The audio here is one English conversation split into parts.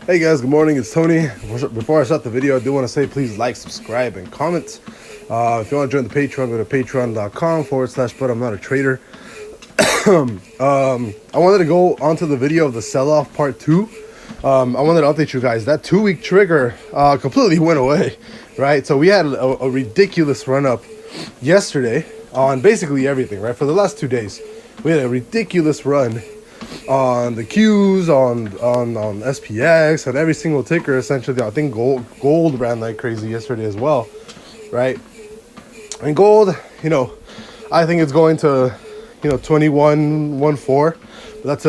Hey guys, good morning. It's Tony. Before I start the video, I do want to say please like, subscribe, and comment. If you want to join the Patreon, go to patreon.com/but I'm not a trader. I wanted to go onto the video of the sell-off part 2. I wanted to update you guys. That 2-week trigger completely went away, right? So we had a ridiculous run-up yesterday on basically everything, right? For the last 2 days, we had a ridiculous run on the Qs, on SPX, on every single ticker, essentially. I think gold ran like crazy yesterday as well, right? And gold, I think it's going to, 21.14. But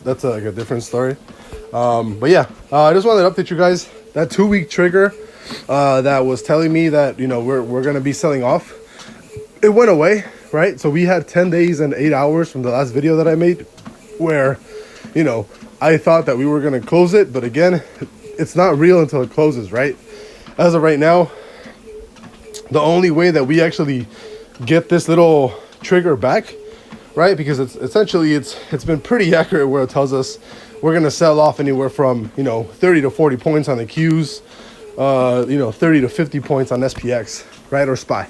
that's like a different story. But yeah, I just wanted to update you guys. That 2-week trigger that was telling me that we're gonna be selling off, it went away, right? So we had 10 days and 8 hours from the last video that I made, where I thought that we were going to close it, but again, it's not real until it closes, right? As of right now, the only way that we actually get this little trigger back, right, because it's been pretty accurate where it tells us we're going to sell off anywhere from 30 to 40 points on the Qs, 30 to 50 points on SPX, right, or SPY,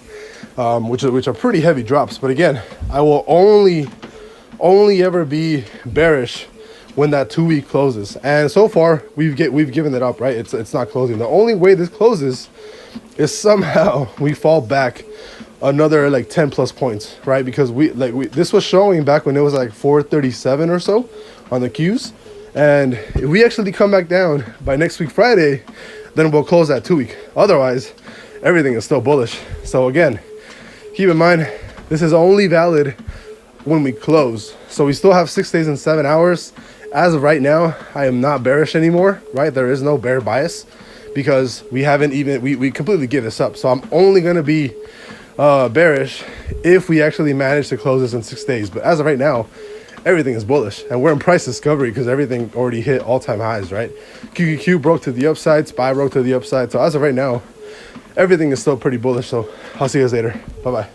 which are pretty heavy drops. But again, I will only ever be bearish when that 2-week closes, and so far we've given it up, right? It's not closing. The only way this closes is somehow we fall back another like 10 plus points, right? Because this was showing back when it was like 437 or so on the Qs, and if we actually come back down by next week Friday, then we'll close that 2-week. Otherwise, everything is still bullish. So again, keep in mind, this is only valid when we close. So we still have 6 days and 7 hours. As of right now, I am not bearish anymore, right? There is no bear bias because we completely give this up. So I'm only going to be bearish if we actually manage to close this in 6 days. But as of right now, everything is bullish, and we're in price discovery because everything already hit all-time highs, right? QQQ broke to the upside, SPY broke to the upside. So as of right now, everything is still pretty bullish. So I'll see you guys later. Bye-bye.